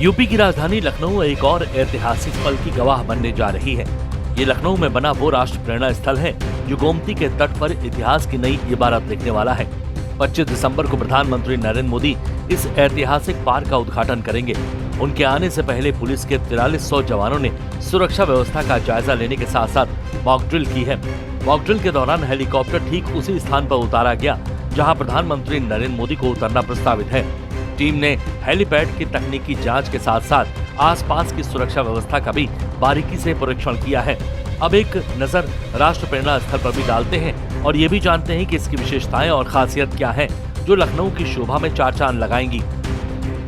UP की राजधानी लखनऊ एक और ऐतिहासिक पल की गवाह बनने जा रही है। ये लखनऊ में बना वो राष्ट्र प्रेरणा स्थल है जो गोमती के तट पर इतिहास की नई इबारत लिखने वाला है। 25 दिसंबर को प्रधानमंत्री नरेंद्र मोदी इस ऐतिहासिक पार्क का उद्घाटन करेंगे। उनके आने से पहले पुलिस के 4300 जवानों ने सुरक्षा व्यवस्था का जायजा लेने के साथ साथ मॉक ड्रिल की है। मॉक ड्रिल के दौरान हेलीकॉप्टर ठीक उसी स्थान पर उतारा गया जहां प्रधानमंत्री नरेंद्र मोदी को उतरना प्रस्तावित है। टीम ने हेलीपैड की तकनीकी जांच के साथ साथ आसपास की सुरक्षा व्यवस्था का भी बारीकी से परीक्षण किया है। अब एक नजर राष्ट्र प्रेरणा स्थल पर भी डालते हैं और ये भी जानते हैं कि इसकी विशेषताएं और खासियत क्या है जो लखनऊ की शोभा में चार चांद लगाएंगी।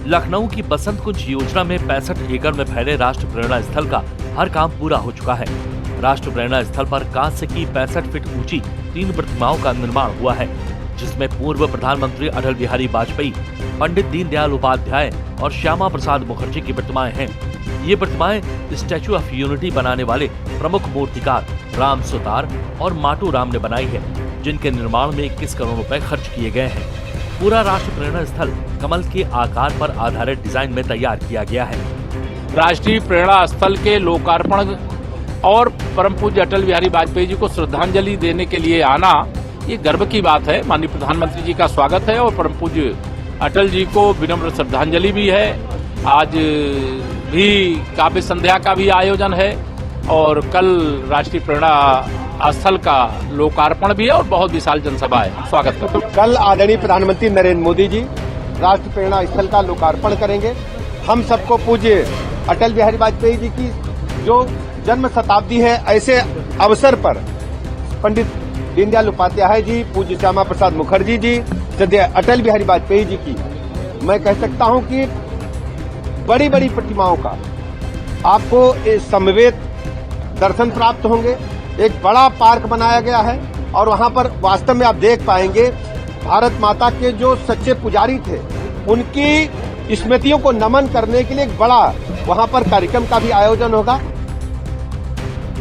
लखनऊ की बसंत कुंज योजना में 65 एकड़ में फैले राष्ट्र प्रेरणा स्थल का हर काम पूरा हो चुका है। राष्ट्र प्रेरणा स्थल पर कांस्य की 65 फीट ऊंची 3 प्रतिमाओं का निर्माण हुआ है, जिसमें पूर्व प्रधानमंत्री अटल बिहारी वाजपेयी, पंडित दीनदयाल उपाध्याय और श्यामा प्रसाद मुखर्जी की प्रतिमाएं हैं। ये प्रतिमाएं स्टैचू ऑफ यूनिटी बनाने वाले प्रमुख मूर्तिकार राम सुतार और माटू राम ने बनाई है, जिनके निर्माण में 21 करोड़ रुपए खर्च किए गए हैं। पूरा राष्ट्र प्रेरणा स्थल कमल के आकार पर आधारित डिजाइन में तैयार किया गया है। राष्ट्रीय प्रेरणा स्थल के लोकार्पण और परम पूज्य अटल बिहारी वाजपेयी जी को श्रद्धांजलि देने के लिए आना ये गर्व की बात है। माननीय प्रधानमंत्री जी का स्वागत है और परम पूज्य अटल जी को विनम्र श्रद्धांजलि भी है। आज भी काव्य संध्या का भी आयोजन है और कल राष्ट्रीय प्रेरणा स्थल का लोकार्पण भी है और बहुत विशाल जनसभा है। स्वागत करता हूं। कल आदरणीय प्रधानमंत्री नरेंद्र मोदी जी राष्ट्र प्रेरणा स्थल का लोकार्पण करेंगे। हम सबको पूज्य अटल बिहारी वाजपेयी जी की जो जन्म शताब्दी है, ऐसे अवसर पर पंडित दीनदयाल उपाध्याय जी, पूज्य श्यामा प्रसाद मुखर्जी जी, श्रद्धेय अटल बिहारी वाजपेयी जी की मैं कह सकता हूं कि बड़ी बड़ी प्रतिमाओं का आपको समवेत दर्शन प्राप्त होंगे। एक बड़ा पार्क बनाया गया है और वहां पर वास्तव में आप देख पाएंगे भारत माता के जो सच्चे पुजारी थे उनकी स्मृतियों को नमन करने के लिए एक बड़ा वहां पर कार्यक्रम का भी आयोजन होगा।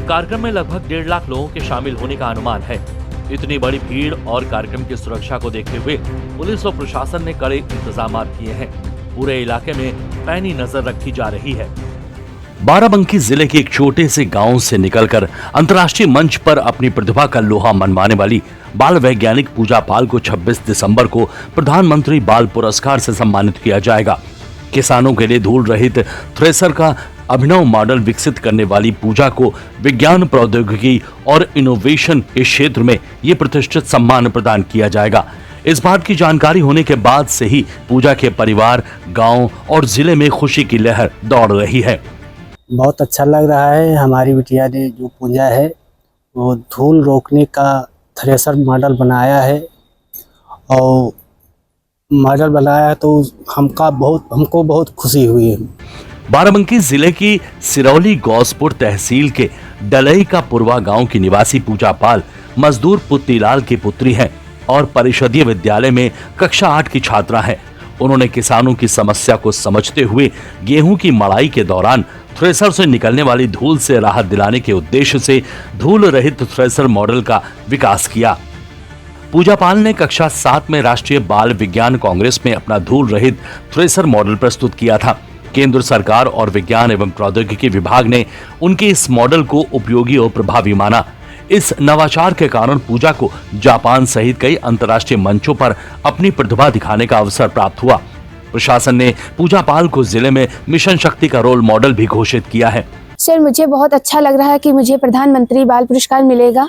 कार्यक्रम में लगभग 1.5 लाख लोगों के शामिल होने का अनुमान है। इतनी बड़ी भीड़ और कार्यक्रम की सुरक्षा को देखते हुए पुलिस और प्रशासन ने कड़े इंतजाम किए हैं। पूरे इलाके में पैनी नजर रखी जा रही है। बाराबंकी जिले के एक छोटे से गांव से निकलकर अंतर्राष्ट्रीय मंच पर अपनी प्रतिभा का लोहा मनवाने वाली बाल वैज्ञानिक पूजा पाल को 26 दिसंबर को प्रधानमंत्री बाल पुरस्कार से सम्मानित किया जाएगा। किसानों के लिए धूल रहित थ्रेसर का अभिनव मॉडल विकसित करने वाली पूजा को विज्ञान, प्रौद्योगिकी और इनोवेशन के क्षेत्र में ये प्रतिष्ठित सम्मान प्रदान किया जाएगा। इस बात की जानकारी होने के बाद से ही पूजा के परिवार, गांव और जिले में खुशी की लहर दौड़ रही है। बहुत अच्छा लग रहा है। हमारी बिटिया ने जो पूजा है वो धूल रोकने का थ्रेसर मॉडल बनाया है और मॉडल बनाया तो हमको बहुत खुशी हुई है। बाराबंकी जिले की सिरौली गौसपुर तहसील के डलई का पुरवा गांव की निवासी पूजा पाल मजदूर पुत्तीलाल की पुत्री है और परिषदीय विद्यालय में कक्षा 8 की छात्रा है। उन्होंने किसानों की समस्या को समझते हुए गेहूं की मड़ाई के दौरान थ्रेसर से निकलने वाली धूल से राहत दिलाने के उद्देश्य से धूल रहित थ्रेसर मॉडल का विकास किया। पूजा पाल ने कक्षा 7 में राष्ट्रीय बाल विज्ञान कांग्रेस में अपना धूल रहित थ्रेसर मॉडल प्रस्तुत किया था। केंद्र सरकार और विज्ञान एवं प्रौद्योगिकी विभाग ने उनके इस मॉडल को उपयोगी और प्रभावी माना। इस नवाचार के कारण पूजा को जापान सहित कई अंतर्राष्ट्रीय मंचों पर अपनी प्रतिभा दिखाने का अवसर प्राप्त हुआ। प्रशासन ने पूजा पाल को जिले में मिशन शक्ति का रोल मॉडल भी घोषित किया है। सर, मुझे बहुत अच्छा लग रहा है कि मुझे प्रधानमंत्री बाल पुरस्कार मिलेगा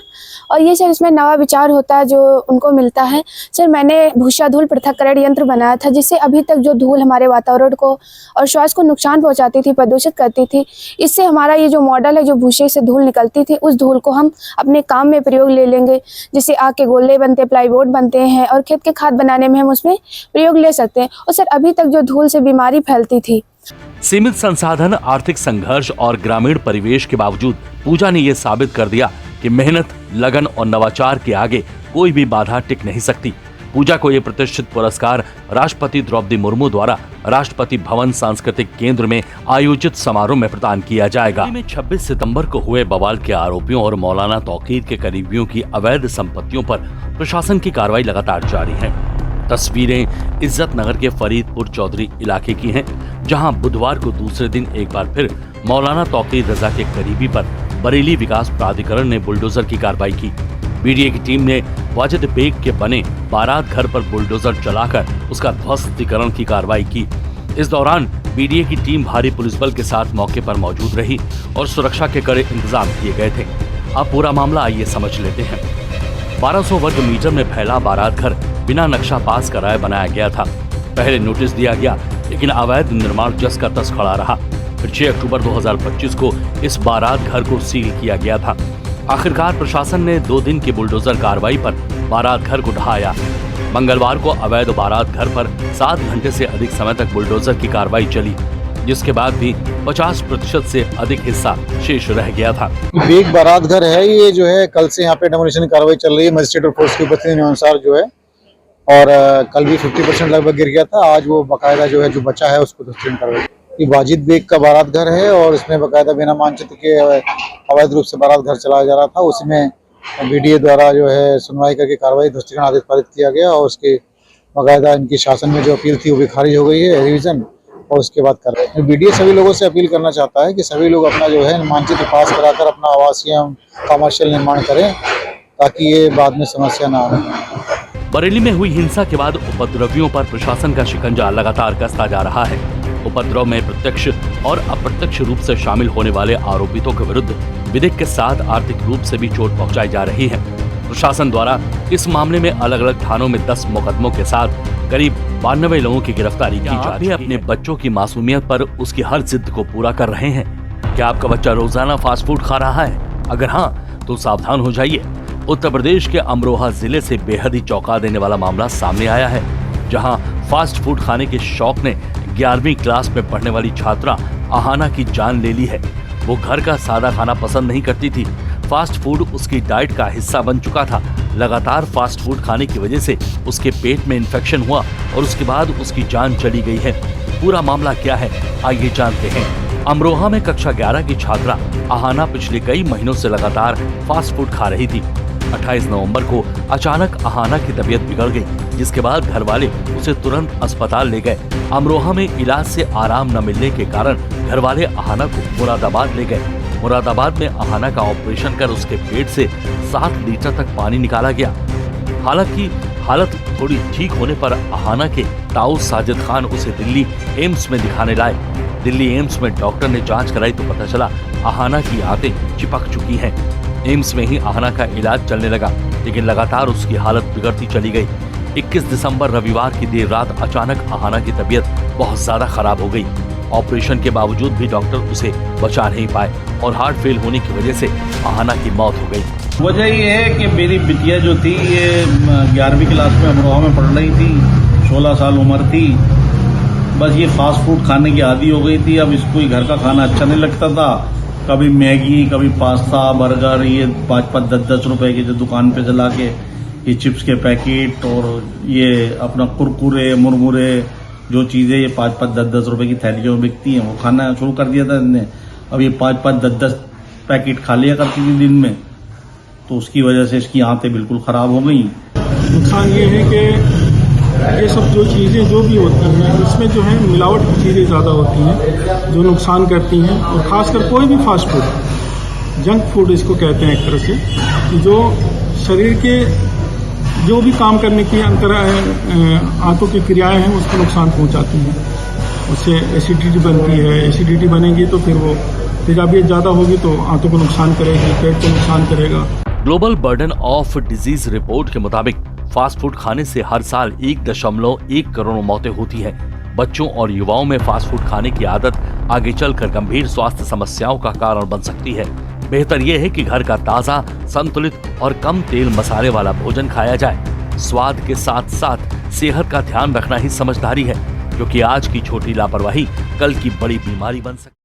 और ये सर इसमें नवा विचार होता है जो उनको मिलता है। सर, मैंने भूसा धूल पृथक्करण यंत्र बनाया था जिससे अभी तक जो धूल हमारे वातावरण को और स्वास्थ्य को नुकसान पहुंचाती थी, प्रदूषित करती थी, इससे हमारा ये जो मॉडल है, जो भूसे से धूल निकलती थी, उस धूल को हम अपने काम में प्रयोग ले लेंगे। जिससे आग के गोले बनते, प्लाईवुड बनते हैं और खेत के खाद बनाने में हम उसमें प्रयोग ले सकते हैं। और सर, अभी तक जो धूल से बीमारी फैलती थी, सीमित संसाधन, आर्थिक संघर्ष और ग्रामीण परिवेश के बावजूद पूजा ने यह साबित कर दिया कि मेहनत, लगन और नवाचार के आगे कोई भी बाधा टिक नहीं सकती। पूजा को यह प्रतिष्ठित पुरस्कार राष्ट्रपति द्रौपदी मुर्मू द्वारा राष्ट्रपति भवन सांस्कृतिक केंद्र में आयोजित समारोह में प्रदान किया जाएगा। 26 सितंबर को हुए बवाल के आरोपियों और मौलाना तौकीर के करीबियों की अवैध संपत्तियों पर प्रशासन की कार्रवाई लगातार जारी है। तस्वीरें इज्जत नगर के फरीदपुर चौधरी इलाके की हैं, जहां बुधवार को दूसरे दिन एक बार फिर मौलाना तौकीर रजा के करीबी पर बरेली विकास प्राधिकरण ने बुलडोजर की कार्रवाई की। बीडीए की टीम ने वाजिद बेग के बने बारात घर पर बुलडोजर चलाकर उसका ध्वस्तीकरण की कार्रवाई की। इस दौरान बीडीए की टीम भारी पुलिस बल के साथ मौके पर मौजूद रही और सुरक्षा के कड़े इंतजाम किए गए थे। अब पूरा मामला आइए समझ लेते हैं। 1200 वर्ग मीटर में फैला बारात घर बिना नक्शा पास कराए बनाया गया था। पहले नोटिस दिया गया, लेकिन अवैध निर्माण जस का तस खड़ा रहा। फिर 6 अक्टूबर 2025 को इस बारात घर को सील किया गया था। आखिरकार प्रशासन ने 2 दिन की बुलडोजर कार्रवाई पर बारात घर को ढहाया। मंगलवार को अवैध बारात घर पर 7 घंटे से अधिक समय तक बुलडोजर की कार्रवाई चली, जिसके बाद भी 50% से अधिक हिस्सा शेष रह गया था। बेग बारात घर है, ये जो है कल से यहाँ पे डेमोलिशन कार्रवाई चल रही है मजिस्ट्रेट और फोर्स की उपस्थिति के अनुसार जो है, और कल भी 50% लगभग गिर गया था। आज वो बाकायदा जो है जो बचा है उसको ध्वस्तीकरण कार्रवाई। ये वाजिद बेग का बारात घर है और इसमें बाकायदा बिना मानचित्र के अवैध रूप से बारात घर चलाया जा रहा था। उसमें बीडीए द्वारा जो है सुनवाई करके कार्रवाई ध्वस्तीकरण आदेश पारित किया गया और उसके बाकायदा इनकी शासन में जो अपील थी वो भी खारिज हो गई है रिवीजन, और उसके बाद कर रहे हैं। बीडीए सभी लोगों से अपील करना चाहता है कि सभी लोग अपना जो है मानचित्र पास कराकर अपना आवासीय कमर्शियल निर्माण करें, ताकि ये बाद में समस्या ना आए। बरेली में हुई हिंसा के बाद उपद्रवियों पर प्रशासन का शिकंजा लगातार कसता जा रहा है। उपद्रव में प्रत्यक्ष और अप्रत्यक्ष रूप से शामिल होने वाले आरोपितों के विरुद्ध विधिक के साथ आर्थिक रूप से भी चोट पहुंचाई जा रही है। प्रशासन द्वारा इस मामले में अलग अलग थानों में 10 मुकदमों के साथ करीब 92 लोगों की गिरफ्तारी की जा रही है। अपने बच्चों की मासूमियत पर उसकी हर जिद को पूरा कर रहे हैं। क्या आपका बच्चा रोजाना फास्ट फूड खा रहा है? अगर हाँ, तो सावधान हो जाइए। उत्तर प्रदेश के अमरोहा जिले से बेहद ही चौंका देने वाला मामला सामने आया है, जहां फास्ट फूड खाने के शौक ने 11वीं क्लास में पढ़ने वाली छात्रा आहाना की जान ले ली है। वो घर का सादा खाना पसंद नहीं करती थी। फास्ट फूड उसकी डाइट का हिस्सा बन चुका था। लगातार फास्ट फूड खाने की वजह से उसके पेट में इन्फेक्शन हुआ और उसके बाद उसकी जान चली गई है। पूरा मामला क्या है, आइए जानते हैं। अमरोहा में कक्षा 11 की छात्रा आहाना पिछले कई महीनों से लगातार फास्ट फूड खा रही थी। 28 नवंबर को अचानक आहाना की तबीयत बिगड़ गई, जिसके बाद घर वाले उसे तुरंत अस्पताल ले गए। अमरोहा में इलाज से आराम न मिलने के कारण घर वाले आहाना को मुरादाबाद ले गए। मुरादाबाद में आहाना का ऑपरेशन कर उसके पेट से 7 लीटर तक पानी निकाला गया। हालांकि हालत थोड़ी ठीक होने पर आहाना के ताऊ साजिद खान उसे दिल्ली एम्स में दिखाने लाए। दिल्ली एम्स में डॉक्टर ने जांच कराई तो पता चला आहाना की आंतें चिपक चुकी हैं। एम्स में ही आहाना का इलाज चलने लगा, लेकिन लगातार उसकी हालत बिगड़ती चली गई। 21 दिसंबर रविवार की देर रात अचानक आहाना की तबीयत बहुत ज्यादा खराब हो गई। ऑपरेशन के बावजूद भी डॉक्टर उसे बचा नहीं पाए और हार्ट फेल होने की वजह से आहाना की मौत हो गई। वजह ये है कि मेरी बिटिया जो थी ये 11वीं क्लास में अमरोहा में पढ़ रही थी, 16 साल उम्र थी। बस ये फास्ट फूड खाने की आदी हो गई थी। अब इसको घर का खाना अच्छा नहीं लगता था। कभी मैगी, कभी पास्ता, बर्गर, ये 5-5, 10-10 रुपए की जो दुकान पे चला के ये चिप्स के पैकेट और ये अपना कुरकुरे, मुरमुरे, जो चीजें ये 5-5, 10-10 रुपए की थैलियों में बिकती हैं, वो खाना शुरू कर दिया था इसने। अब ये 5-5, 10-10 पैकेट खा लिया करती थी दिन में, तो उसकी वजह से इसकी आंतें बिल्कुल खराब हो गई। नुकसान ये है कि ये सब जो चीज़ें जो भी होती हैं इसमें जो है मिलावट की चीज़ें ज़्यादा होती हैं जो नुकसान करती हैं। और ख़ासकर कोई भी फास्ट फूड, जंक फूड इसको कहते हैं एक तरह से, कि जो शरीर के जो भी काम करने की आंतों की क्रियाएं हैं उसको नुकसान पहुंचाती हैं। उससे एसिडिटी बनती है। एसिडिटी बनेगी तो फिर वो तेजाबियत ज़्यादा होगी तो आंतों को नुकसान करेगी, पेट को नुकसान करेगा। Global burden of disease report के मुताबिक फास्ट फूड खाने से हर साल 1.1 करोड़ मौतें होती हैं। बच्चों और युवाओं में फास्ट फूड खाने की आदत आगे चलकर गंभीर स्वास्थ्य समस्याओं का कारण बन सकती है। बेहतर यह है कि घर का ताजा, संतुलित और कम तेल मसाले वाला भोजन खाया जाए। स्वाद के साथ साथ सेहत का ध्यान रखना ही समझदारी है, क्योंकि आज की छोटी लापरवाही कल की बड़ी बीमारी बन सकती है।